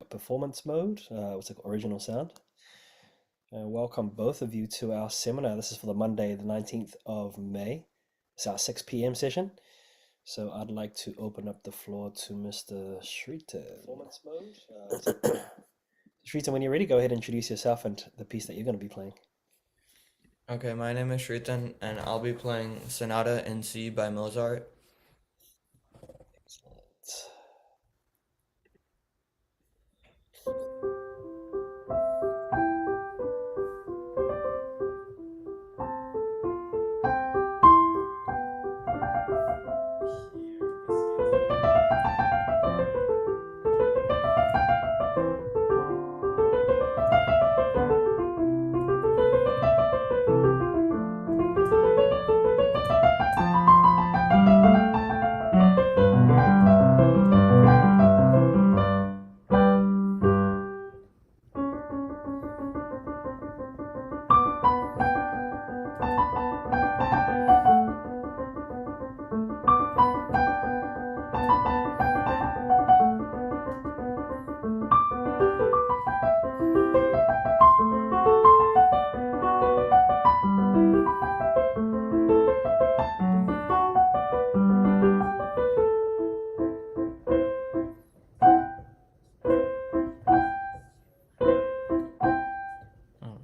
like performance mode. It's like original sound. Welcome both of you to our seminar. This is for the Monday, the 19th of May. It's our 6 p.m. session. So I'd like to open up the floor to Mr. Shrita. Performance mode. Shrita, when you're ready, go ahead and introduce yourself and the piece that you're going to be playing. Okay, my name is Shritan, and I'll be playing Sonata in C by Mozart. Excellent. Oh.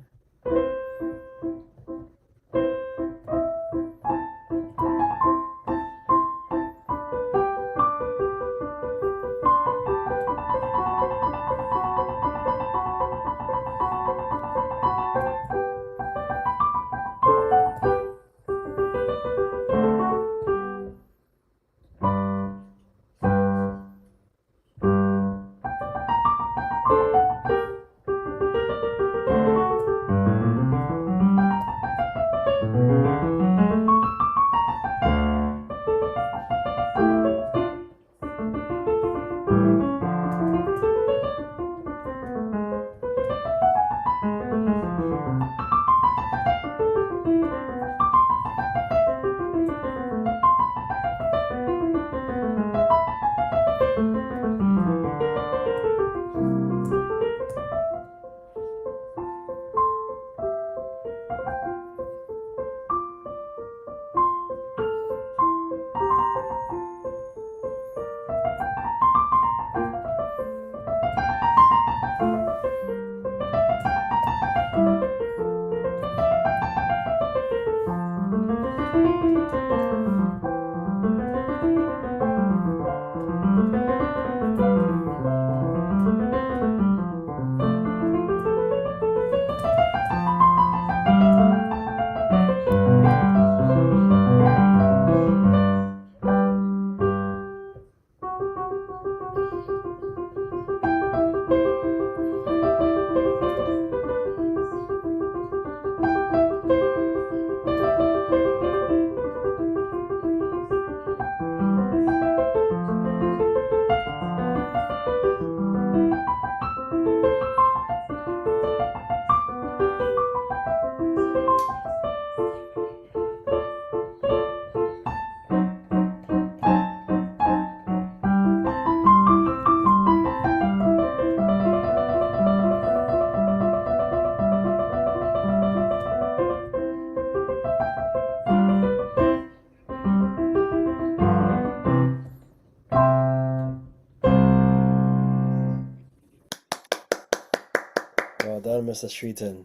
Well done, Mr. Shrita.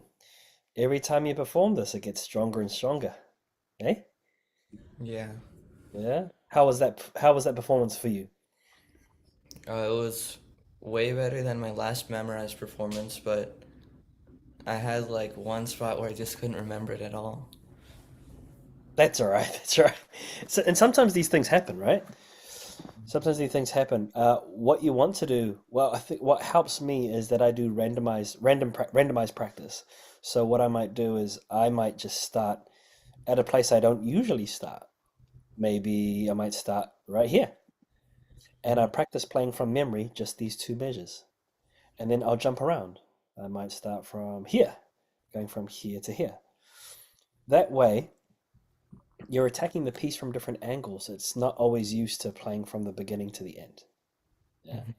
Every time you perform this, it gets stronger and stronger. Eh? Yeah. Yeah. How was that performance for you? It was way better than my last memorized performance, but I had like one spot where I just couldn't remember it at all. That's all right. That's all right. So, and sometimes these things happen, right? Sometimes these things happen. What you want to do, well, I think what helps me is that I do randomized practice. So what I might do is I might just start at a place I don't usually start. Maybe I might start right here, and I Mhm. practice playing from memory just these two measures, and then I'll jump around. I might start from here, going from here to here. That way, you're attacking the piece from different angles. It's not always used to playing from the beginning to the end. Yeah. Mhm.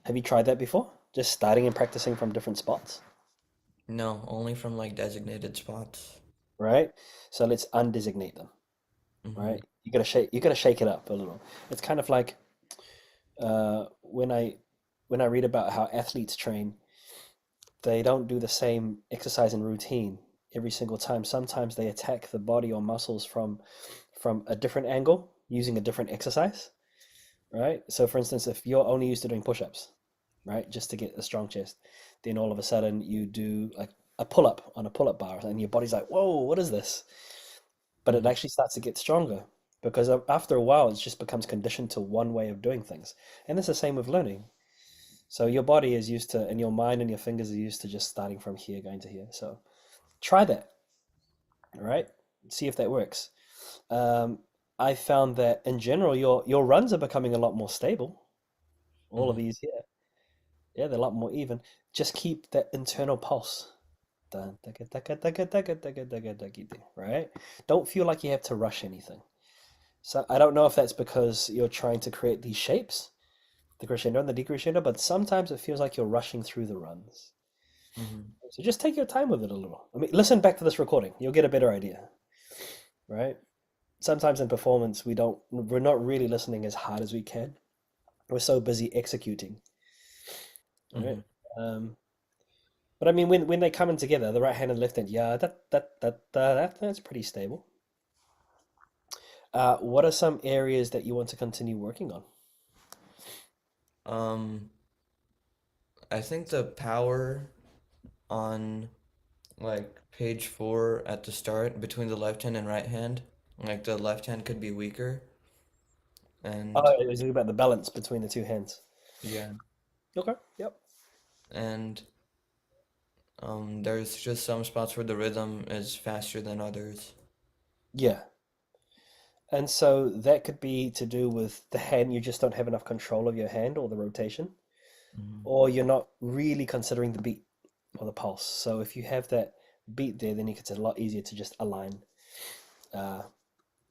Have you tried that before? Just starting and practicing from different spots, No, only from like designated spots. right? So let's undesignate them, Mm-hmm. right? You gotta shake it up a little. It's kind of like when I read about how athletes train, they don't do the same exercise and routine every single time. Sometimes they attack the body or muscles from a different angle using a different exercise, right? So for instance, if you're only used to doing push-ups, right, just to get a strong chest, then all of a sudden you do like a pull-up on a pull-up bar, and your body's like, "Whoa, what is this?" But it Mm-hmm. actually starts to get stronger because after a while, it just becomes conditioned to one way of doing things. And it's the same with learning. So your body is used to, and your mind and your fingers are used to just starting from here, going to here. So try that, all right? See if that works. Um, I found that in general, your runs are becoming a lot more stable. All of Mm-hmm. these here, yeah, they're a lot more even. Just keep that internal pulse. Dun, taka, taka, taka, taka, taka, taka, taka, right? Don't feel like you have to rush anything. So I don't know if that's because you're trying to create these shapes, the crescendo and the decrescendo, but sometimes it feels like you're rushing through the runs. Mm-hmm. So just take your time with it a little. I mean, listen back to this recording. You'll get a better idea, right? Sometimes in performance, we're not really listening as hard as we can. We're so busy executing, right? Mm-hmm. Um, but I mean, when they come in together, the right hand and left hand, yeah, that's pretty stable. What are some areas that you want to continue working on? Um, I think the power on like page 4 at the start between the left hand and right hand, like the left hand could be weaker, Oh, and it was about the balance between the two hands. yeah, Okay. Yep. and there's just some spots where the rhythm is faster than others. Yeah. And so that could be to do with the hand, you just don't have enough control of your hand or the rotation, Mm-hmm. or you're not really considering the beat or the pulse. So if you have that beat there, then it's a lot easier to just align uh,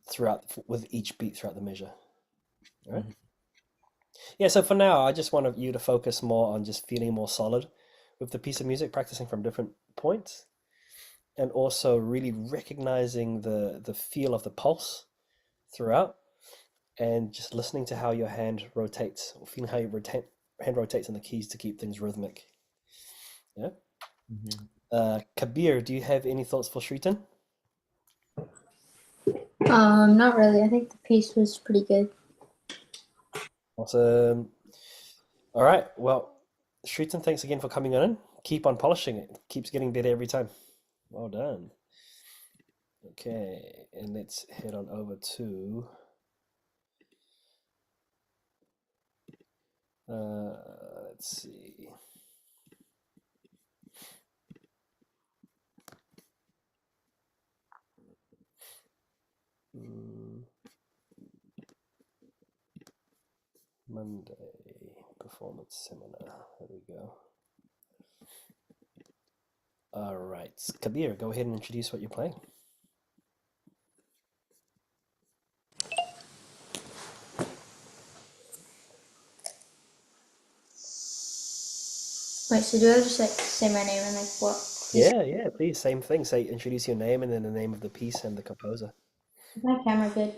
throughout with each beat throughout the measure. All right. Mm-hmm. Yeah. So for now, I just want you to focus more on just feeling more solid with the piece of music, practicing from different points, and also really recognizing the feel of the pulse throughout, and just listening to how your hand rotates, or feeling how your hand rotates on the keys to keep things rhythmic. Yeah. Mm-hmm. Kabir, do you have any thoughts for Shritan? Not really. I think the piece was pretty good. Awesome. All right. Well, Shritan, thanks again for coming on in. Keep on polishing it. Keeps getting better every time. Well done. Okay, and let's head on over to let's see. Mm, Monday performance seminar. There we go. All right, Kabir, go ahead and introduce what you're playing. Wait, so do I just like say my name and like what? Yeah, yeah, please, same thing. Say, introduce your name and then the name of the piece and the composer. Is my camera good?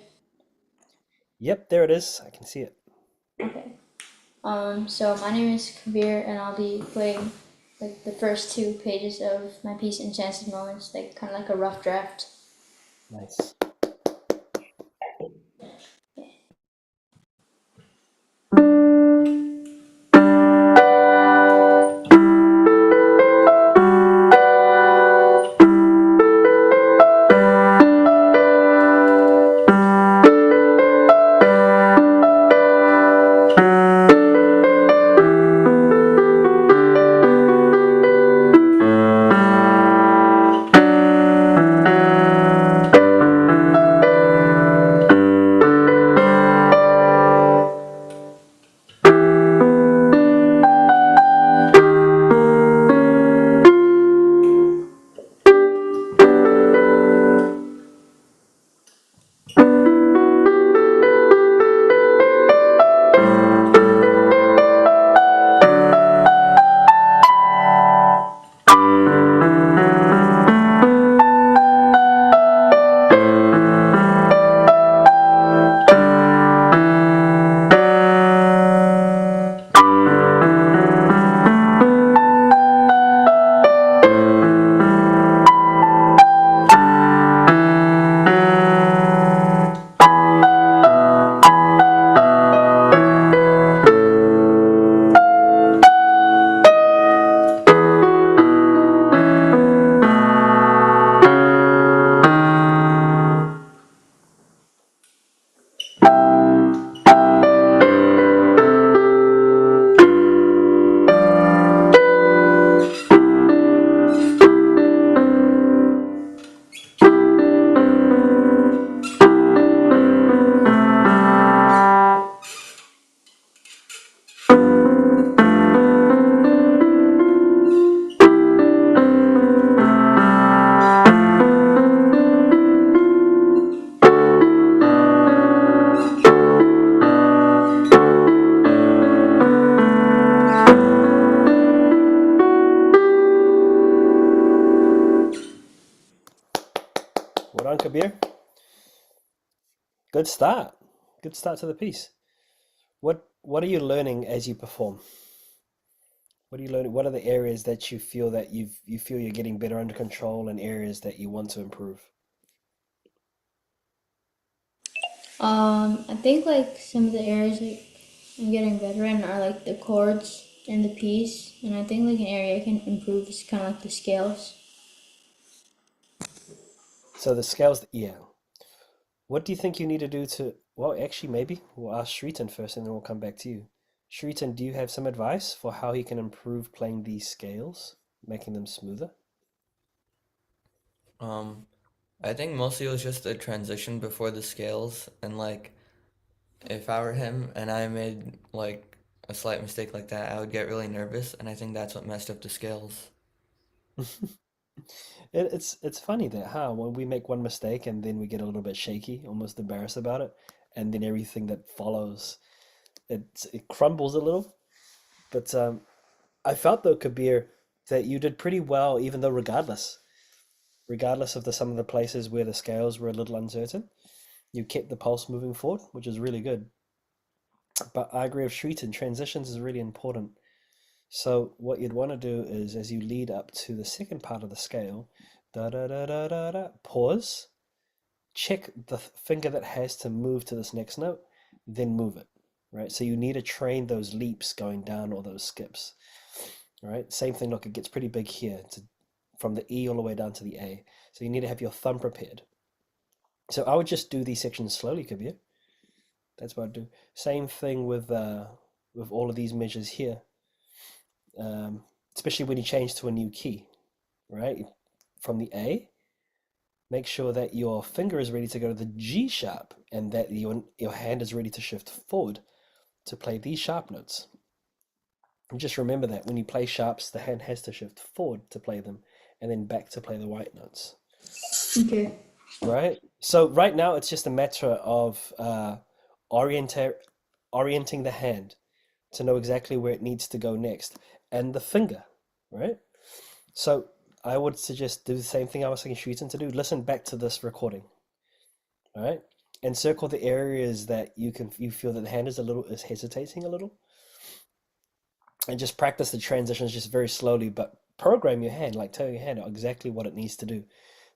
Yep, there it is. I can see it. Okay. So my name is Kabir, and I'll be playing like the first 2 pages of my piece, Enchanted Moments, like kind of like a rough draft. Nice. Kabir. Good start. Good start to the piece. What are you learning as you perform? What are you learning? What are the areas that you feel you're getting better under control and areas that you want to improve? I think like some of the areas like I'm getting better in are like the chords and the piece, and I think like an area I can improve is kind of like the scales. So the scales, yeah. What do you think you need to do to, well, actually, maybe we'll ask Shritan first and then we'll come back to you. Shritan, do you have some advice for how he can improve playing these scales, making them smoother? Um, I think mostly it was just the transition before the scales, and like if I were him and I made like a slight mistake like that, I would get really nervous, and I think that's what messed up the scales. It's funny that how when we make one mistake and then we get a little bit shaky, almost embarrassed about it, and then everything that follows it crumbles a little. But I felt though, Kabir, that you did pretty well, even though regardless of some of the places where the scales were a little uncertain, you kept the pulse moving forward, which is really good. But I agree with Shritan, transitions is really important. So what you'd want to do is as you lead up to the second part of the scale, da da da da da da, pause, check the finger that has to move to this next note, then move it, right? So you need to train those leaps going down or those skips, right? Same thing, look, it gets pretty big here from the E all the way down to the A. So you need to have your thumb prepared. So I would just do these sections slowly, Kabir. That's what I'd do. Same thing with all of these measures here, um, especially when you change to a new key, right? From the A, make sure that your finger is ready to go to the G sharp and that your hand is ready to shift forward to play these sharp notes. And just remember that when you play sharps, the hand has to shift forward to play them and then back to play the white notes, Okay. right? So right now it's just a matter of orienta orienting the hand to know exactly where it needs to go next and the finger, right? So I would suggest do the same thing I was saying Shooten to do. Listen back to this recording, all right? And circle the areas that you feel that the hand is hesitating a little, and just practice the transitions just very slowly, but program your hand, like tell your hand exactly what it needs to do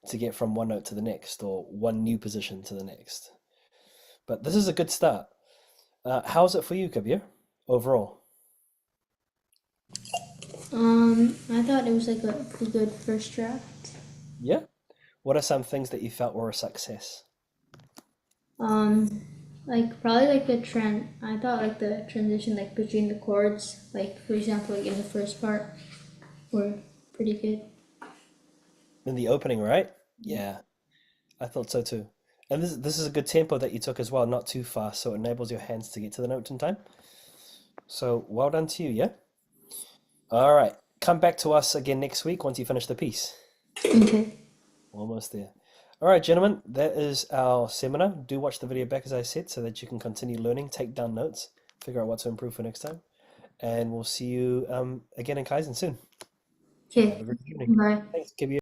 to get from one note to the next or one new position to the next. But this is a good start. How's it for you, Kabir, overall? I thought it was like a pretty good first draft. Yeah? What are some things that you felt were a success? Um, like probably like the trend. I thought like the transition like between the chords, like for example, like in the first part, were pretty good. In the opening, right? Yeah, I thought so too. And this is a good tempo that you took as well, not too fast, so it enables your hands to get to the note in time. So well done to you, yeah? All right. Come back to us again next week once you finish the piece. Okay. Almost there. All right, gentlemen, that is our seminar. Do watch the video back, as I said, so that you can continue learning, take down notes, figure out what to improve for next time. And we'll see you again in Kaizen soon. Have Okay. a great evening. Bye. Thanks, Kibia.